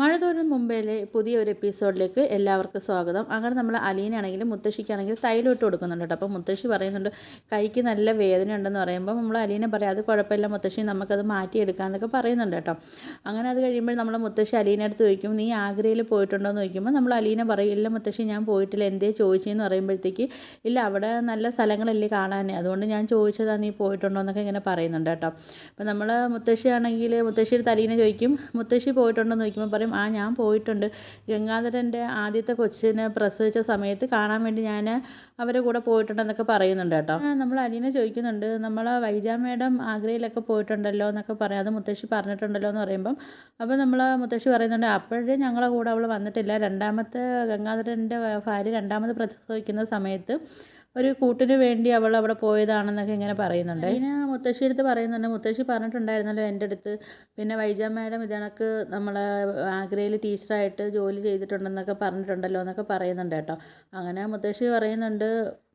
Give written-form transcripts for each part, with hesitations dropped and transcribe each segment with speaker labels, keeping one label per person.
Speaker 1: മഴ തോരും മുമ്പേലെ പുതിയൊരു എപ്പിസോഡിലേക്ക് എല്ലാവർക്കും സ്വാഗതം. അങ്ങനെ നമ്മൾ അലീനാണെങ്കിലും മുത്തശ്ശിക്കാണെങ്കിലും തൈലം ഇട്ട് കൊടുക്കുന്നുണ്ട് കേട്ടോ. അപ്പോൾ മുത്തശ്ശി പറയുന്നുണ്ട് കൈക്ക് നല്ല വേദന ഉണ്ടെന്ന് പറയുമ്പോൾ നമ്മൾ അലീന പറയാം അത് കുഴപ്പമില്ല മുത്തശ്ശി, നമുക്കത് മാറ്റിയെടുക്കാമെന്നൊക്കെ പറയുന്നുണ്ട് കേട്ടോ. അങ്ങനെ അത് കഴിയുമ്പോൾ നമ്മൾ മുത്തശ്ശി അലീന അടുത്ത് ചോദിക്കും നീ ആഗ്രയിൽ പോയിട്ടുണ്ടോ എന്ന് ചോദിക്കുമ്പോൾ നമ്മൾ അലീന പറയും ഇല്ല മുത്തശ്ശി ഞാൻ പോയിട്ടില്ല, എന്തേ ചോദിച്ചതെന്ന് പറയുമ്പോഴത്തേക്ക് ഇല്ല അവിടെ നല്ല സ്ഥലങ്ങളല്ലേ കാണാൻ, അതുകൊണ്ട് ഞാൻ ചോദിച്ചതാണ് നീ പോയിട്ടുണ്ടോ എന്നൊക്കെ ഇങ്ങനെ പറയുന്നുണ്ട് കേട്ടോ. അപ്പോൾ നമ്മൾ മുത്തശ്ശിയാണെങ്കിൽ മുത്തശ്ശിയുടെ അലീന ചോദിക്കും മുത്തശ്ശി പോയിട്ടുണ്ടോ എന്ന് ചോദിക്കുമ്പോൾ പറയും ആ ഞാൻ പോയിട്ടുണ്ട്, ഗംഗാധരൻ്റെ ആദ്യത്തെ കൊച്ചിനെ പ്രസവിച്ച സമയത്ത് കാണാൻ വേണ്ടി ഞാൻ അവരെ കൂടെ പോയിട്ടുണ്ടെന്നൊക്കെ പറയുന്നുണ്ട് കേട്ടോ. നമ്മൾ അലീന ചോദിക്കുന്നുണ്ട് നമ്മൾ വൈജ മേഡം ആഗ്രയിലൊക്കെ പോയിട്ടുണ്ടല്ലോ എന്നൊക്കെ പറയും, അത് മുത്തശ്ശി പറഞ്ഞിട്ടുണ്ടല്ലോ എന്ന് പറയുമ്പം അപ്പോൾ നമ്മൾ മുത്തശ്ശി പറയുന്നുണ്ട് അപ്പോഴേ ഞങ്ങളെ കൂടെ അവൾ വന്നിട്ടില്ല, രണ്ടാമത്തെ ഗംഗാധരൻ്റെ ഭാര്യ രണ്ടാമത് പ്രസവിക്കുന്ന സമയത്ത് ഒരു കൂട്ടിന് വേണ്ടി അവൾ അവിടെ പോയതാണെന്നൊക്കെ ഇങ്ങനെ പറയുന്നുണ്ട്. പിന്നെ മുത്തശ്ശിയുടെ അടുത്ത് പറയുന്നുണ്ട് മുത്തശ്ശി പറഞ്ഞിട്ടുണ്ടായിരുന്നല്ലോ എൻ്റെ അടുത്ത്, പിന്നെ വൈജ മാഡം ഇതണക്ക് നമ്മളെ ആഗ്രയിൽ ടീച്ചറായിട്ട് ജോലി ചെയ്തിട്ടുണ്ടെന്നൊക്കെ പറഞ്ഞിട്ടുണ്ടല്ലോ എന്നൊക്കെ പറയുന്നുണ്ട് കേട്ടോ. അങ്ങനെ മുത്തശ്ശി പറയുന്നുണ്ട്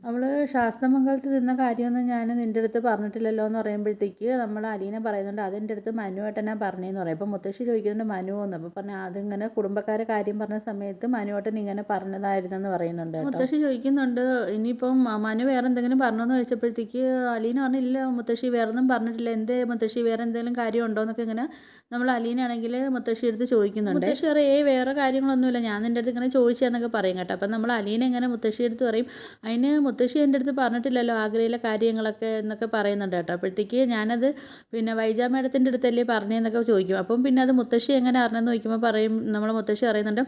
Speaker 1: അവൾ ശാസ്തമംഗലത്ത് നിന്ന കാര്യമൊന്നും ഞാൻ നിൻ്റെ അടുത്ത് പറഞ്ഞിട്ടില്ലല്ലോ എന്ന് പറയുമ്പോഴത്തേക്ക് നമ്മൾ അലീന പറയുന്നുണ്ട് അതെൻ്റെ അടുത്ത് മനുവേട്ടനാ പറഞ്ഞതെന്ന് പറയും. അപ്പോൾ മുത്തശ്ശി ചോദിക്കുന്നുണ്ട് മനുവെന്ന്, അപ്പോൾ പറഞ്ഞാൽ അതിങ്ങനെ കുടുംബക്കാരെ കാര്യം പറഞ്ഞ സമയത്ത് മനുവേട്ടൻ ഇങ്ങനെ പറഞ്ഞതായിരുന്നെന്ന് പറയുന്നുണ്ട് കേട്ടോ. മുത്തശ്ശി ചോദിക്കുന്നുണ്ട് ഇനിയിപ്പം മനു വേറെ എന്തെങ്കിലും പറഞ്ഞോന്ന് ചോദിച്ചപ്പോഴത്തേക്ക് അലീന പറഞ്ഞില്ല മുത്തശ്ശി വേറെ ഒന്നും പറഞ്ഞിട്ടില്ല, എന്തേ മുത്തശ്ശി വേറെ എന്തെങ്കിലും കാര്യം ഉണ്ടോ എന്നൊക്കെ ഇങ്ങനെ നമ്മൾ അലീനാണെങ്കിൽ മുത്തശ്ശി എടുത്ത് ചോദിക്കുന്നുണ്ട്. മുത്തശ്ശി പറയും വേറെ കാര്യങ്ങളൊന്നുമില്ല ഞാൻ നിൻ്റെ അടുത്ത് ഇങ്ങനെ ചോദിച്ചതെന്നൊക്കെ പറയും കേട്ടോ. അപ്പം നമ്മൾ അലീന ഇങ്ങനെ മുത്തശ്ശി എടുത്ത് പറയും അതിന് മുത്തശ്ശി എൻ്റെ അടുത്ത് പറഞ്ഞിട്ടില്ലല്ലോ ആഗ്രയിലെ കാര്യങ്ങളൊക്കെ എന്നൊക്കെ പറയുന്നുണ്ട് കേട്ടോ. അപ്പോഴത്തേക്ക് ഞാനത് പിന്നെ വൈജ മേഡത്തിൻ്റെ അടുത്തല്ലേ പറഞ്ഞതെന്നൊക്കെ ചോദിക്കും. അപ്പം പിന്നെ അത് മുത്തശ്ശി എങ്ങനെ അറിഞ്ഞെന്ന് ചോദിക്കുമ്പോൾ പറയും നമ്മൾ മുത്തശ്ശി പറയുന്നുണ്ട്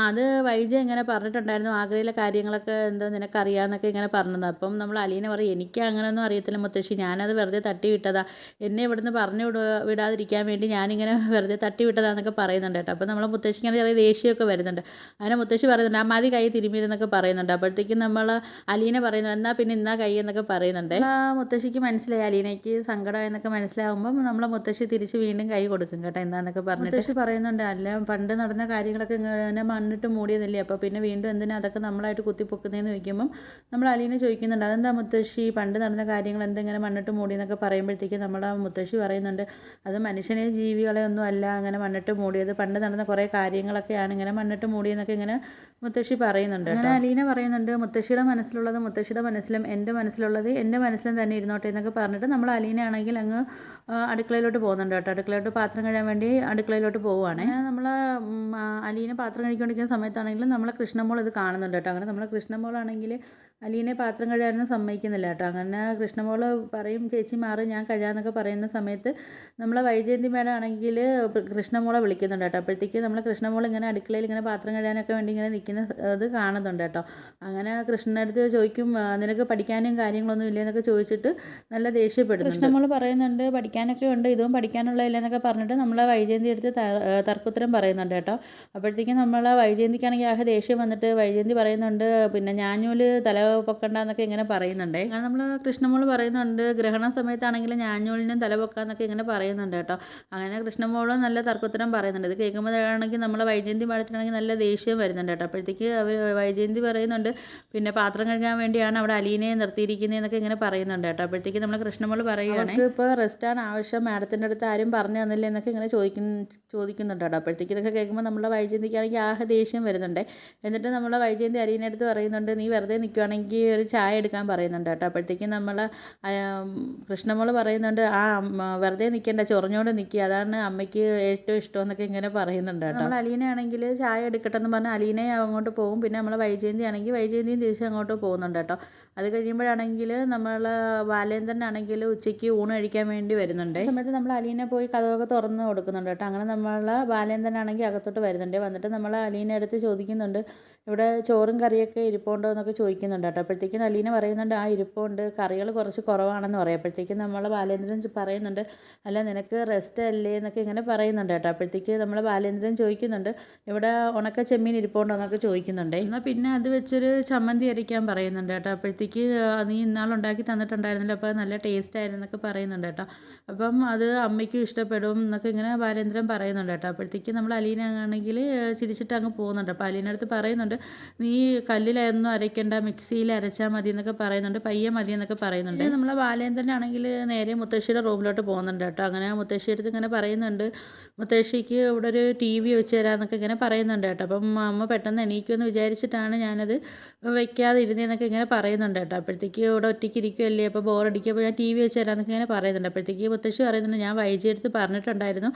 Speaker 1: അത് വൈജ എങ്ങനെ പറഞ്ഞിട്ടുണ്ടായിരുന്നു ആഗ്രയിലെ കാര്യങ്ങളൊക്കെ എന്തോ നിനക്കറിയാമെന്നൊക്കെ ഇങ്ങനെ പറഞ്ഞത്. അപ്പം നമ്മൾ അലീന പറയും എനിക്ക് അങ്ങനെയൊന്നും അറിയത്തില്ല മുത്തശ്ശി, ഞാനത് വെറുതെ തട്ടി വിട്ടതാ, എന്നെ ഇവിടുന്ന് പറഞ്ഞു വിടാതിരിക്കാൻ വേണ്ടി ഞാനിങ്ങനെ വെറുതെ തട്ടി വിട്ടതാന്നൊക്കെ പറയുന്നുണ്ട് കേട്ടോ. അപ്പോൾ നമ്മൾ മുത്തശ്ശിക്ക് ചെറിയ ദേഷ്യമൊക്കെ വരുന്നുണ്ട്. അങ്ങനെ മുത്തശ്ശി പറയുന്നുണ്ട് ആ മതി കൈ തിരുമ്മിയിരുന്നൊക്കെ പറയുന്നുണ്ട്. അപ്പോഴത്തേക്കും നമ്മൾ അലീന പറയുന്നത് എന്നാൽ പിന്നെ ഇന്നാ കൈ എന്നൊക്കെ പറയുന്നുണ്ട്. ആ മുത്തശ്ശിക്ക് മനസ്സിലായി അലീനയ്ക്ക് സങ്കടം എന്നൊക്കെ മനസ്സിലാകുമ്പം നമ്മളെ മുത്തശ്ശി തിരിച്ച് വീണ്ടും കൈ കൊടുക്കും കേട്ടോ എന്താന്നൊക്കെ പറഞ്ഞിട്ട്. മുത്തശ്ശി പറയുന്നുണ്ട് അല്ല പണ്ട് നടന്ന കാര്യങ്ങളൊക്കെ ഇങ്ങനെ മണ്ണിട്ട് മൂടിയതല്ലേ, അപ്പോൾ പിന്നെ വീണ്ടും എന്തിനാ അതൊക്കെ നമ്മളായിട്ട് കുത്തിപ്പൊക്കുന്നതെന്ന് ചോദിക്കുമ്പം നമ്മൾ അലീന ചോദിക്കുന്നുണ്ട് അതെന്താ മുത്തശ്ശി പണ്ട് നടന്ന കാര്യങ്ങൾ എന്തെങ്ങനെ മണ്ണിട്ട് മൂടിയെന്നൊക്കെ പറയുമ്പോഴത്തേക്ക് നമ്മുടെ മുത്തശ്ശി പറയുന്നുണ്ട് അത് മനുഷ്യനെ ജീവികളെ ഒന്നും അല്ല അങ്ങനെ മണ്ണിട്ട് മൂടിയത്, പണ്ട് നടന്ന കുറേ കാര്യങ്ങളൊക്കെയാണ് ഇങ്ങനെ മണ്ണിട്ട് മൂടിയെന്നൊക്കെ ഇങ്ങനെ മുത്തശ്ശി പറയുന്നുണ്ട്. അങ്ങനെ അലീന പറയുന്നുണ്ട് മുത്തശ്ശിയുടെ മനസ്സിലുള്ളത് മുത്തശ്ശിയുടെ മനസ്സിലും എൻ്റെ മനസ്സിലുള്ളത് എൻ്റെ മനസ്സിലും തന്നെ ഇരുന്നോട്ടെ എന്നൊക്കെ പറഞ്ഞിട്ട് നമ്മൾ അലീനയാണെങ്കിൽ അങ്ങ് അടുക്കളയിലോട്ട് പോകുന്നുണ്ട് കേട്ടോ. അടുക്കളയിലോട്ട് പാത്രം കഴുകാൻ വേണ്ടി അടുക്കളയിലോട്ട് പോവുകയാണ്. നമ്മൾ അലീന പാത്രം കഴിക്കൊണ്ടിരിക്കുന്ന സമയത്താണെങ്കിലും നമ്മളെ കൃഷ്ണമോൾ ഇത് കാണുന്നുണ്ട് കേട്ടോ. അങ്ങനെ നമ്മളെ കൃഷ്ണമോളാണെങ്കിൽ അലീനെ പാത്രം കഴുകാനൊന്നും സമ്മതിക്കുന്നില്ല കേട്ടോ. അങ്ങനെ കൃഷ്ണമോൾ പറയും ചേച്ചി മാറി ഞാൻ കഴുകാമെന്നൊക്കെ പറയുന്ന സമയത്ത് നമ്മളെ വൈജയന്തി മേഡം ആണെങ്കിൽ കൃഷ്ണമോളെ വിളിക്കുന്നുണ്ട് കേട്ടോ. അപ്പോഴത്തേക്ക് നമ്മൾ കൃഷ്ണമോൾ ഇങ്ങനെ അടുക്കളയിൽ ഇങ്ങനെ പാത്രം കഴുകാനൊക്കെ വേണ്ടി ഇങ്ങനെ നിൽക്കുന്ന ഇത് കാണുന്നുണ്ട് കേട്ടോ. അങ്ങനെ കൃഷ്ണൻ്റെ അടുത്ത് ചോദിക്കും നിനക്ക് പഠിക്കാനും കാര്യങ്ങളൊന്നും ഇല്ലെന്നൊക്കെ ചോദിച്ചിട്ട് നല്ല ദേഷ്യപ്പെടുന്നു. കൃഷ്ണമോൾ പറയുന്നുണ്ട് പഠിക്കാനൊക്കെ ഉണ്ട് ഇതും പഠിക്കാനുള്ളതില്ലെന്നൊക്കെ പറഞ്ഞിട്ട് നമ്മളെ വൈജയന്തി എടുത്ത് തർക്കുത്തരം പറയുന്നുണ്ട് കേട്ടോ. അപ്പോഴത്തേക്കും നമ്മളെ വൈജയന്തിക്കാണെങ്കിൽ ആകെ ദേഷ്യം വന്നിട്ട് വൈജയന്തി പറയുന്നുണ്ട് പിന്നെ ഞാഞ്ഞൂല് തല പൊക്കണ്ടെന്നൊക്കെ ഇങ്ങനെ പറയുന്നുണ്ട്. അങ്ങനെ നമ്മൾ കൃഷ്ണമോൾ പറയുന്നുണ്ട് ഗ്രഹണ സമയത്താണെങ്കിലും ഞാഞ്ഞൂലിനും തല പൊക്കാന്നൊക്കെ ഇങ്ങനെ പറയുന്നുണ്ട് കേട്ടോ. അങ്ങനെ കൃഷ്ണമോളും നല്ല തർക്കുത്തരം പറയുന്നുണ്ട്. ഇത് കേൾക്കുമ്പോഴാണെങ്കിൽ നമ്മളെ വൈജയന്തി മേഡത്തിനാണെങ്കിൽ നല്ല ദേഷ്യം വരുന്നുണ്ട് കേട്ടോ. അപ്പോഴത്തേക്ക് അവർ വൈജയന്തി പറയുന്നുണ്ട് പിന്നെ പാത്രം കഴുകാൻ വേണ്ടിയാണ് അവിടെ അലീനയെ നിർത്തിയിരിക്കുന്നതെന്നൊക്കെ ഇങ്ങനെ പറയുന്നുണ്ട് കേട്ടോ. അപ്പോഴത്തേക്ക് നമ്മൾ കൃഷ്ണമോൾ പറയുകയാണ് ഇപ്പോൾ റെസ്റ്റാണ് ആവശ്യം, മാഡത്തിൻ്റെ അടുത്ത് ആരും പറഞ്ഞു തന്നില്ല എന്നൊക്കെ ഇങ്ങനെ ചോദിക്കുന്നുണ്ട് കേട്ടോ. അപ്പോഴത്തേക്ക് ഇതൊക്കെ കേൾക്കുമ്പോൾ നമ്മളെ വൈജയന്തിക്കാണെങ്കിൽ ആകെ ദേഷ്യം വരുന്നുണ്ട്. എന്നിട്ട് നമ്മളെ വൈജയന്തി അലീനയുടെ അടുത്ത് പറയുന്നുണ്ട് നീ വെറുതെ നിൽക്കുകയാണെങ്കിൽ ഒരു ചായ എടുക്കാൻ പറയുന്നുണ്ട് കേട്ടോ. അപ്പോഴത്തേക്കും നമ്മൾ കൃഷ്ണമോൾ പറയുന്നുണ്ട് ആ വെറുതെ നിൽക്കേണ്ട ചൊറിഞ്ഞോണ്ട് നിൽക്കുക അതാണ് അമ്മയ്ക്ക് ഏറ്റവും ഇഷ്ടം എന്നൊക്കെ ഇങ്ങനെ പറയുന്നുണ്ട് കേട്ടോ. നമ്മൾ അലീനയാണെങ്കിൽ ചായ എടുക്കട്ടെ എന്ന് പറഞ്ഞാൽ അലീനയെ അങ്ങോട്ട് പോകും. പിന്നെ നമ്മളെ വൈജയന്തി ആണെങ്കിൽ വൈജയന്തിയും തിരിച്ച് അങ്ങോട്ട് പോകുന്നുണ്ട് കേട്ടോ. അത് കഴിയുമ്പോഴാണെങ്കിൽ നമ്മൾ ബാലേന്ദ്രനാണെങ്കിൽ ഉച്ചയ്ക്ക് ഊണ് കഴിക്കാൻ വേണ്ടി വരുന്നുണ്ട്. ആ സമയത്ത് നമ്മൾ അലീനെ പോയി കഥകൊക്കെ തുറന്ന് കൊടുക്കുന്നുണ്ട് കേട്ടോ. അങ്ങനെ നമ്മൾ ബാലേന്ദ്രനാണെങ്കിൽ അകത്തോട്ട് വരുന്നുണ്ട്. വന്നിട്ട് നമ്മൾ അലീനെ അടുത്ത് ചോദിക്കുന്നുണ്ട് ഇവിടെ ചോറും കറിയൊക്കെ ഇരിപ്പുണ്ടോ എന്നൊക്കെ ചോദിക്കുന്നുണ്ട് കേട്ടോ. അപ്പോഴത്തേക്കും അലീന പറയുന്നുണ്ട് ആ ഇരിപ്പുണ്ട്, കറികൾ കുറച്ച് കുറവാണെന്ന് പറയും. അപ്പോഴത്തേക്കും നമ്മൾ ബാലേന്ദ്രൻ പറയുന്നുണ്ട് അല്ല നിനക്ക് റെസ്റ്റ് അല്ലേ എന്നൊക്കെ ഇങ്ങനെ പറയുന്നുണ്ട് കേട്ടോ. അപ്പോഴത്തേക്ക് നമ്മൾ ബാലേന്ദ്രൻ ചോദിക്കുന്നുണ്ട് ഇവിടെ ഉണക്ക ചെമ്മീൻ ഇരിപ്പുണ്ടോ എന്നൊക്കെ ചോദിക്കുന്നുണ്ട്. എന്നാൽ പിന്നെ അത് വെച്ചൊരു ചമ്മന്തി അരയ്ക്കാൻ പറയുന്നുണ്ട് പറയുന്നുണ്ട് കേട്ടോ. അപ്പോഴത്തേക്ക് നീ ഇന്നാളുണ്ടാക്കി തന്നിട്ടുണ്ടായിരുന്നല്ലോ, അപ്പോൾ അത് നല്ല ടേസ്റ്റ് ആയിരുന്നു എന്നൊക്കെ പറയുന്നുണ്ട് കേട്ടോ. അപ്പം അത് അമ്മയ്ക്കും ഇഷ്ടപ്പെടും എന്നൊക്കെ ഇങ്ങനെ ബാലേന്ദ്രൻ പറയുന്നുണ്ട് കേട്ടോ. അപ്പോഴത്തേക്ക് നമ്മൾ അലീന ആണെങ്കിൽ ചിരിച്ചിട്ട് അങ്ങ് പോകുന്നുണ്ട്. അപ്പോൾ അലീന അടുത്ത് പറയുന്നുണ്ട്, നീ കല്ലിലായിരുന്നു അരയ്ക്കേണ്ട, മിക്സിയിൽ അരച്ചാൽ മതി എന്നൊക്കെ പറയുന്നുണ്ട്, പയ്യെ മതി എന്നൊക്കെ പറയുന്നുണ്ട്. നമ്മളെ ബാലേന്ദ്രനാണെങ്കിൽ നേരെ മുത്തശ്ശിയുടെ റൂമിലോട്ട് പോകുന്നുണ്ട് കേട്ടോ. അങ്ങനെ മുത്തശ്ശി അടുത്ത് ഇങ്ങനെ പറയുന്നുണ്ട്, മുത്തശ്ശിക്ക് ഇവിടെ ഒരു ടി വി വെച്ച് തരാമെന്നൊക്കെ ഇങ്ങനെ പറയുന്നുണ്ട് കേട്ടോ. അപ്പം അമ്മ പെട്ടെന്ന് എണീക്കുമെന്ന് വിചാരിച്ചിട്ടാണ് ഞാനത് വെക്കാതെ ഇരുന്നതെന്നൊക്കെ ഇങ്ങനെ പറയുന്നുണ്ട് കേട്ടോ. അപ്പോഴത്തേക്ക് ഇവിടെ ഒറ്റയ്ക്ക് ഇരിക്കുമല്ലേ, അപ്പോൾ ബോറടിക്കുമ്പോൾ ഞാൻ ടി വി വെച്ച് തരാമെന്നൊക്കെ ഇങ്ങനെ പറയുന്നുണ്ട്. അപ്പോഴത്തേക്ക് മുത്തശ്ശി പറയുന്നുണ്ട്, ഞാൻ വൈജി അടുത്ത് പറഞ്ഞിട്ടുണ്ടായിരുന്നു,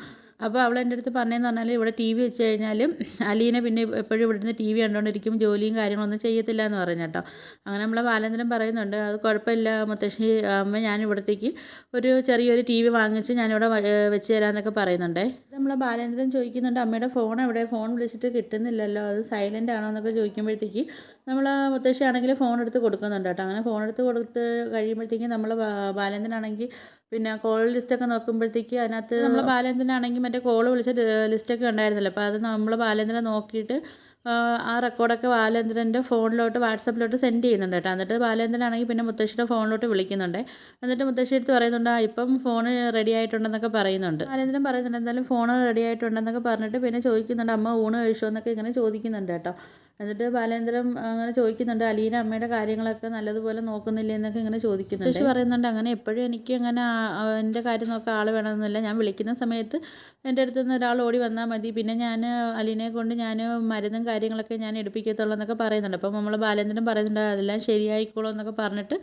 Speaker 1: അപ്പോൾ അവൾ എൻ്റെ അടുത്ത് പറഞ്ഞതെന്ന് പറഞ്ഞാൽ ഇവിടെ ടി വി വെച്ച് കഴിഞ്ഞാലും അലീന പിന്നെ എപ്പോഴും ഇവിടുന്ന് ടി വി കണ്ടുകൊണ്ടിരിക്കും, ജോലിയും കാര്യങ്ങളൊന്നും ചെയ്യത്തില്ല എന്ന് പറഞ്ഞു കേട്ടോ. അങ്ങനെ നമ്മളെ ബാലേന്ദ്രൻ പറയുന്നുണ്ട്, അത് കുഴപ്പമില്ല മുത്തശ്ശി, അമ്മ ഞാൻ ഇവിടത്തേക്ക് ഒരു ചെറിയൊരു ടി വി വാങ്ങിച്ച് ഞാനിവിടെ വെച്ച് തരാമെന്നൊക്കെ പറയുന്നുണ്ടേ. നമ്മളെ ബാലേന്ദ്രൻ ചോദിക്കുന്നുണ്ട്, അമ്മയുടെ ഫോൺ എവിടെ, ഫോൺ വിളിച്ചിട്ട് കിട്ടുന്നില്ലല്ലോ, അത് സൈലൻ്റ് ആണോ എന്നൊക്കെ ചോദിക്കുമ്പോഴത്തേക്ക് നമ്മൾ മുത്തശ്ശി ആണെങ്കിൽ ഫോൺ എടുത്ത് കൊടുക്കുന്നുണ്ട് കേട്ടോ. അങ്ങനെ ഫോൺ എടുത്ത് കൊടുത്ത് കഴിയുമ്പോഴത്തേക്കും നമ്മൾ ബാലേന്ദ്രനാണെങ്കിൽ പിന്നെ കോൾ ലിസ്റ്റൊക്കെ നോക്കുമ്പോഴത്തേക്ക് അതിനകത്ത് നമ്മൾ ബാലേന്ദ്രനാണെങ്കിൽ മറ്റേ കോൾ വിളിച്ച ലിസ്റ്റൊക്കെ ഉണ്ടായിരുന്നല്ലോ, അപ്പോൾ അത് നമ്മൾ ബാലേന്ദ്രൻ നോക്കിയിട്ട് ആ റെക്കോർഡൊക്കെ ബാലേന്ദ്രൻ്റെ ഫോണിലോട്ട് വാട്സപ്പിലോട്ട് സെൻഡ് ചെയ്യുന്നുണ്ട് കേട്ടോ. എന്നിട്ട് ബാലേന്ദ്രനാണെങ്കിൽ പിന്നെ മുത്തശ്ശിയുടെ ഫോണിലോട്ട് വിളിക്കുന്നുണ്ട്. എന്നിട്ട് മുത്തശ്ശി അടുത്ത് പറയുന്നുണ്ട്, ഇപ്പം ഫോൺ റെഡി ആയിട്ടുണ്ടെന്നൊക്കെ പറയുന്നുണ്ട്. ബാലേന്ദ്രൻ പറയുന്നുണ്ട്, എന്തായാലും ഫോൺ റെഡി ആയിട്ടുണ്ടെന്നൊക്കെ പറഞ്ഞിട്ട് പിന്നെ ചോദിക്കുന്നുണ്ട്, അമ്മ ഊണ് കഴിച്ചോ എന്നൊക്കെ ഇങ്ങനെ ചോദിക്കുന്നുണ്ട് കേട്ടോ. എന്നിട്ട് ബാലേന്ദ്രൻ അങ്ങനെ ചോദിക്കുന്നുണ്ട്, അലീന അമ്മയുടെ കാര്യങ്ങളൊക്കെ നല്ലതുപോലെ നോക്കുന്നില്ലേ എന്നൊക്കെ ഇങ്ങനെ ചോദിക്കുന്നുണ്ട്. മുത്തശ്ശി പറയുന്നുണ്ട്, അങ്ങനെ എപ്പോഴും എനിക്ക് അങ്ങനെ എൻ്റെ കാര്യം നോക്കാൻ ആൾ വേണമെന്നില്ല, ഞാൻ വിളിക്കുന്ന സമയത്ത് എൻ്റെ അടുത്ത് നിന്ന് ഒരാൾ ഓടി വന്നാൽ മതി, പിന്നെ ഞാൻ അലീനയെ കൊണ്ട് ഞാൻ മരുന്നും കാര്യങ്ങളൊക്കെ ഞാൻ എടുപ്പിക്കത്തുള്ളൂ എന്നൊക്കെ പറയുന്നുണ്ട്. അപ്പം നമ്മൾ ബാലേന്ദ്രൻ പറയുന്നുണ്ട്, അതെല്ലാം ശരിയായിക്കോളൂ എന്നൊക്കെ പറഞ്ഞിട്ട്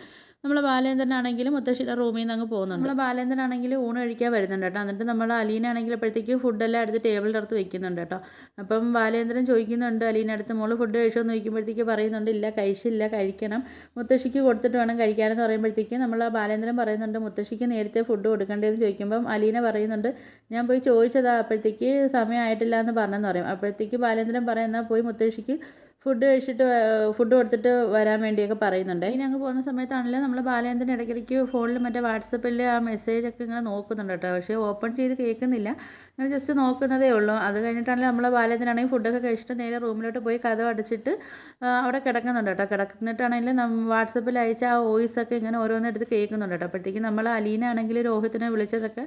Speaker 1: നമ്മൾ ബാലേന്ദ്രനാണെങ്കിലും മുത്തശ്ശിയുടെ റൂമിൽ നിന്ന് അങ്ങ് പോകുന്നുണ്ട്. നമ്മൾ ബാലേന്ദ്രനാണെങ്കിൽ ഊണ് കഴിക്കാൻ വരുന്നുണ്ട് കേട്ടോ. എന്നിട്ട് നമ്മൾ അലീനാണെങ്കിൽ അപ്പോഴത്തേക്ക് ഫുഡെല്ലാം എടുത്ത് ടേബിളിൻ്റെ അടുത്ത് വെക്കുന്നുണ്ട് കേട്ടോ. അപ്പം ബാലേന്ദ്രൻ ചോദിക്കുന്നുണ്ട് അലീന അടുത്ത്, മോള് ഫുഡ് കഴിച്ചോ എന്ന് ചോദിക്കുമ്പോഴത്തേക്ക് പറയുന്നുണ്ട്, ഇല്ല കഴിച്ചില്ല, കഴിക്കണം, മുത്തശ്ശിക്ക് കൊടുത്തിട്ട് വേണം കഴിക്കാനെന്ന് പറയുമ്പോഴത്തേക്ക് നമ്മൾ ബാലേന്ദ്രൻ പറയുന്നുണ്ട്, മുത്തശ്ശിക്ക് നേരത്തെ ഫുഡ് കൊടുക്കേണ്ടതെന്ന് ചോദിക്കുമ്പം അലീന പറയുന്നുണ്ട്, ഞാൻ പോയി ചോദിച്ചതാ, അപ്പോഴത്തേക്ക് സമയമായിട്ടില്ല എന്ന് പറഞ്ഞെന്ന് പറയും. അപ്പോഴത്തേക്ക് ബാലേന്ദ്രൻ പറയും, എന്നാൽ പോയി മുത്തശ്ശിക്ക് ഫുഡ് കഴിച്ചിട്ട് ഫുഡ് കൊടുത്തിട്ട് വരാൻ വേണ്ടിയൊക്കെ പറയുന്നുണ്ട്. ഇനി അങ്ങ് പോകുന്ന സമയത്താണെങ്കിലും നമ്മൾ ബാലേന്ദ്രൻ ഇടയ്ക്കിടയ്ക്ക് ഫോണിൽ മറ്റേ വാട്സപ്പിൽ ആ മെസ്സേജൊക്കെ ഇങ്ങനെ നോക്കുന്നുണ്ട് കേട്ടോ. പക്ഷേ ഓപ്പൺ ചെയ്ത് കേൾക്കുന്നില്ല, ഇങ്ങനെ ജസ്റ്റ് നോക്കുന്നതേ ഉള്ളൂ. അത് കഴിഞ്ഞിട്ടാണെങ്കിൽ നമ്മളെ ബാലേന്ദ്രനാണെങ്കിൽ ഫുഡൊക്കെ കഴിച്ചിട്ട് നേരെ റൂമിലോട്ട് പോയി കതക് അടച്ചിട്ട് അവിടെ കിടക്കുന്നുണ്ട് കേട്ടോ. കിടന്നിട്ടാണെങ്കിൽ വാട്സപ്പിൽ അയച്ച ആ വോയിസൊക്കെ ഇങ്ങനെ ഓരോന്നെടുത്ത് കേൾക്കുന്നുണ്ട് കേട്ടോ. അപ്പോഴത്തേക്കും നമ്മൾ അലീന ആണെങ്കിൽ രോഹിത്തിനെ വിളിച്ചതൊക്കെ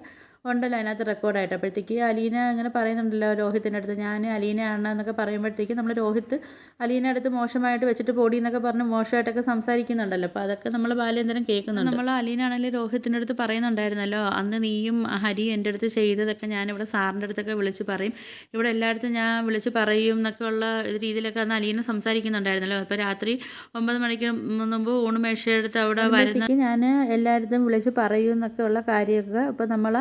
Speaker 1: ഉണ്ടല്ലോ അതിനകത്ത് റെക്കോർഡായിട്ട്. അപ്പോഴത്തേക്ക് അലീന ഇങ്ങനെ പറയുന്നുണ്ടല്ലോ രോഹിത്തിൻ്റെ അടുത്ത്, ഞാൻ അലീനയാണ് എന്നൊക്കെ പറയുമ്പോഴത്തേക്ക് നമ്മൾ രോഹിത്ത് അലീന അടുത്ത് മോശമായിട്ട് വെച്ചിട്ട് പൊടി എന്നൊക്കെ പറഞ്ഞ് മോശമായിട്ടൊക്കെ സംസാരിക്കുന്നുണ്ടല്ലോ. അപ്പോൾ അതൊക്കെ നമ്മൾ ബാലേന്ദ്രൻ കേൾക്കുന്നുണ്ട്. നമ്മൾ അലീന ആണെങ്കിൽ രോഹിത്തിൻ്റെ അടുത്ത് പറയുന്നുണ്ടായിരുന്നല്ലോ, അന്ന് നീയും ഹരിയും എൻ്റെ അടുത്ത് ചെയ്തതൊക്കെ ഞാനിവിടെ സാറിൻ്റെ അടുത്തൊക്കെ വിളിച്ച് പറയും, ഇവിടെ എല്ലായിടത്തും ഞാൻ വിളിച്ച് പറയും എന്നൊക്കെ ഉള്ള രീതിയിലൊക്കെ അന്ന് അലീന സംസാരിക്കുന്നുണ്ടായിരുന്നല്ലോ. അപ്പോൾ രാത്രി 9 മണിക്ക് മുമ്പ് ഊണ് മേശയെടുത്ത് അവിടെ വരുന്ന ഞാൻ എല്ലായിടത്തും വിളിച്ച് പറയും എന്നൊക്കെ ഉള്ള കാര്യമൊക്കെ ഇപ്പോൾ നമ്മൾ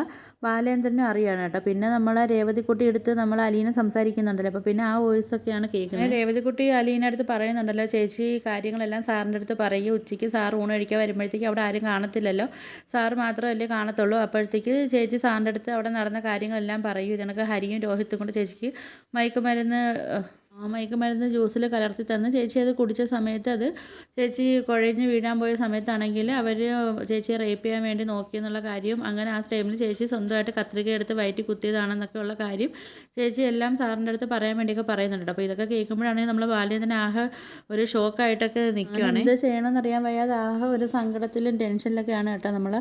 Speaker 1: ബാലേന്ദ്രനും അറിയാണ് കേട്ടോ. പിന്നെ നമ്മളെ രേവതിക്കുട്ടി എടുത്ത് നമ്മൾ അലീന സംസാരിക്കുന്നുണ്ടല്ലോ, അപ്പോൾ പിന്നെ ആ വോയിസൊക്കെയാണ് കേൾക്കുന്നത്. രേവതിക്കുട്ടി അലീന അടുത്ത് പറയുന്നുണ്ടല്ലോ, ചേച്ചി കാര്യങ്ങളെല്ലാം സാറിൻ്റെ അടുത്ത് പറയുക, ഉച്ചയ്ക്ക് സാർ ഊണ് കഴിക്കാൻ വരുമ്പോഴത്തേക്ക് അവിടെ ആരും കാണത്തില്ലല്ലോ, സാറ് മാത്രമല്ലേ കാണത്തുള്ളൂ, അപ്പോഴത്തേക്ക് ചേച്ചി സാറിൻ്റെ അടുത്ത് അവിടെ നടന്ന കാര്യങ്ങളെല്ലാം പറയൂ, ഇതിനൊക്കെ ഹരിയും രോഹിത്തും കൊണ്ട് ചേച്ചിക്ക് മയക്കുമരുന്ന് ജ്യൂസിൽ കലർത്തി തന്ന് ചേച്ചി അത് കുടിച്ച സമയത്ത് അത് ചേച്ചി കുഴഞ്ഞ് വീഴാൻ പോയ സമയത്താണെങ്കിൽ അവർ ചേച്ചിയെ റേപ്പ് ചെയ്യാൻ വേണ്ടി നോക്കിയെന്നുള്ള കാര്യം, അങ്ങനെ ആ ടൈമിൽ ചേച്ചി സ്വന്തമായിട്ട് കത്രിക എടുത്ത് വയറ്റി കുത്തിയതാണെന്നൊക്കെ ഉള്ള കാര്യം ചേച്ചി എല്ലാം സാറിൻ്റെ അടുത്ത് പറയാൻ വേണ്ടിയൊക്കെ പറയുന്നുണ്ട്. അപ്പോൾ ഇതൊക്കെ കേൾക്കുമ്പോഴാണെങ്കിൽ നമ്മൾ ബാലേന്ദ്രൻ ആകെ ഒരു ഷോക്കായിട്ടൊക്കെ നിൽക്കുകയാണ്. എന്ത് ചെയ്യണമെന്നറിയാൻ വയ്യാതെ ആകെ ഒരു സങ്കടത്തിലും ടെൻഷനിലൊക്കെയാണ് കേട്ടോ നമ്മൾ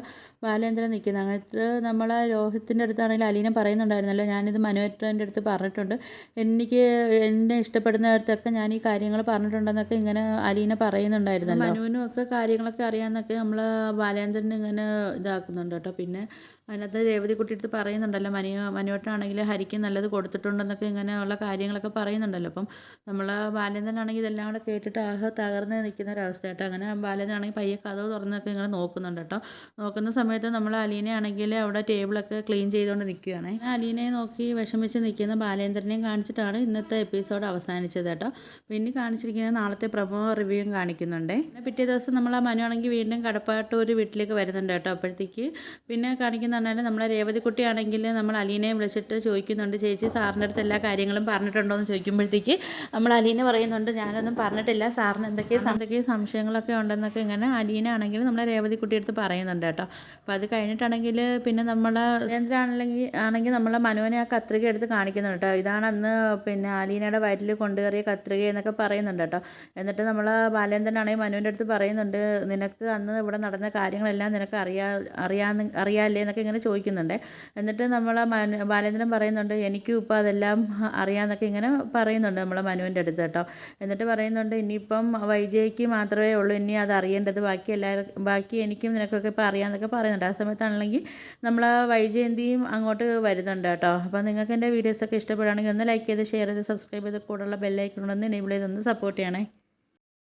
Speaker 1: ബാലേന്ദ്രൻ നിൽക്കുന്നത്. അങ്ങനത്തെ നമ്മൾ രോഹിത്തിൻ്റെ അടുത്താണെങ്കിൽ അലീന പറയുന്നുണ്ടായിരുന്നല്ലോ, ഞാനിത് മനുവേട്ടൻ്റെ അടുത്ത് പറഞ്ഞിട്ടുണ്ട്, എനിക്ക് എന്നെ ഇഷ്ടപ്പെടുന്നിടത്തൊക്കെ ഞാൻ ഈ കാര്യങ്ങൾ പറഞ്ഞിട്ടുണ്ടെന്നൊക്കെ ഇങ്ങനെ അലീന പറയുന്നുണ്ടായിരുന്നല്ലോ. മനുവിനും ഒക്കെ കാര്യങ്ങളൊക്കെ അറിയാമെന്നൊക്കെ നമ്മൾ ബാലേന്ദ്രൻ ഇങ്ങനെ ഇതാക്കുന്നുണ്ട് കേട്ടോ. പിന്നെ അതിനകത്ത് രേവതിക്കുട്ടി അടുത്ത് പറയുന്നുണ്ടല്ലോ, മനുവേട്ടനാണെങ്കിൽ ഹരിക്ക് നല്ലത് കൊടുത്തിട്ടുണ്ടെന്നൊക്കെ ഇങ്ങനെയുള്ള കാര്യങ്ങളൊക്കെ പറയുന്നുണ്ടല്ലോ. അപ്പം നമ്മൾ ബാലേന്ദ്രനാണെങ്കിൽ ഇതെല്ലാം കൂടെ കേട്ടിട്ട് ആകെ തകർന്ന് നിൽക്കുന്ന ഒരവസ്ഥ കേട്ടോ. അങ്ങനെ ബാലേന്ദ്രനാണെങ്കിൽ പയ്യെ കതവ് തുറന്നൊക്കെ ഇങ്ങനെ നോക്കുന്നുണ്ട് കേട്ടോ. നോക്കുന്ന സമയത്ത് നമ്മൾ അലീനയാണെങ്കിൽ അവിടെ ടേബിളൊക്കെ ക്ലീൻ ചെയ്തുകൊണ്ട് നിൽക്കുകയാണ്. അലീനയെ നോക്കി വിഷമിച്ച് നിൽക്കുന്ന ബാലേന്ദ്രനെയും കാണിച്ചിട്ടാണ് ഇന്നത്തെ എപ്പിസോഡ് അവസാനിച്ചത് കേട്ടോ. പിന്നെ കാണിച്ചിരിക്കുന്നത് നാളത്തെ പ്രൊമോ റിവ്യൂയും കാണിക്കുന്നുണ്ട്. പിന്നെ പിറ്റേ ദിവസം നമ്മൾ ആ മനുവാണെങ്കിൽ വീണ്ടും കടപ്പാട്ടൂർ വീട്ടിലേക്ക് വരുന്നുണ്ട് കേട്ടോ. അപ്പോഴത്തേക്ക് പിന്നെ കാണിക്കുന്ന പറഞ്ഞാൽ നമ്മളെ രേവതിക്കുട്ടിയാണെങ്കിൽ നമ്മൾ അലീനയെ വിളിച്ചിട്ട് ചോദിക്കുന്നുണ്ട്, ചേച്ചി സാറിൻ്റെ അടുത്ത് എല്ലാ കാര്യങ്ങളും പറഞ്ഞിട്ടുണ്ടോ എന്ന് ചോദിക്കുമ്പോഴത്തേക്ക് നമ്മൾ അലീന പറയുന്നുണ്ട്, ഞാനൊന്നും പറഞ്ഞിട്ടില്ല, സാറിന് എന്തൊക്കെ സംശയങ്ങളൊക്കെ ഉണ്ടെന്നൊക്കെ ഇങ്ങനെ അലീന ആണെങ്കിൽ നമ്മളെ രേവതിക്കുട്ടി അടുത്ത് പറയുന്നുണ്ട് കേട്ടോ. അപ്പോൾ അത് കഴിഞ്ഞിട്ടാണെങ്കിൽ പിന്നെ നമ്മൾ ആണെങ്കിൽ നമ്മളെ മനുവിനെ ആ കത്രിക എടുത്ത് കാണിക്കുന്നുണ്ട് കേട്ടോ. ഇതാണ് അന്ന് പിന്നെ അലീനയുടെ വയറ്റിൽ വയറ്റിൽ കൊണ്ടുകയറിയ കത്രിക എന്നൊക്കെ പറയുന്നുണ്ട് കേട്ടോ. എന്നിട്ട് നമ്മൾ ബാലേന്ദ്രനാണെങ്കിൽ മനുവിൻ്റെ അടുത്ത് പറയുന്നുണ്ട്, നിനക്ക് അന്ന് ഇവിടെ നടന്ന കാര്യങ്ങളെല്ലാം നിനക്ക് അറിയാമല്ലേ എന്നൊക്കെ ഇങ്ങനെ ചോദിക്കുന്നുണ്ട്. എന്നിട്ട് ബാലേന്ദ്രൻ പറയുന്നുണ്ട്, എനിക്കും ഇപ്പോൾ അതെല്ലാം അറിയാമെന്നൊക്കെ ഇങ്ങനെ പറയുന്നുണ്ട് നമ്മളെ മനുവിൻ്റെ അടുത്ത് കേട്ടോ. എന്നിട്ട് പറയുന്നുണ്ട്, ഇനിയിപ്പം വൈജയ്ക്ക് മാത്രമേ ഉള്ളൂ ഇനി അത് അറിയേണ്ടത്, ബാക്കി എനിക്കും നിനക്കൊക്കെ ഇപ്പോൾ അറിയാമെന്നൊക്കെ പറയുന്നുണ്ട്. ആ സമയത്താണെങ്കിൽ നമ്മൾ വൈജയന്തിയും അങ്ങോട്ട് വരുന്നുണ്ട് കേട്ടോ. അപ്പോൾ നിങ്ങൾക്ക് എൻ്റെ വീഡിയോസൊക്കെ ഇഷ്ടപ്പെടുകയാണെങ്കിൽ ഒന്ന് ലൈക്ക് ചെയ്ത് ഷെയർ ചെയ്ത് സബ്സ്ക്രൈബ് ചെയ്ത് കൂടെയുള്ള ബെല്ലൈക്കൺ ഒന്ന് എനേബിൾ ചെയ്തൊന്ന് സപ്പോർട്ട് ചെയ്യണേ.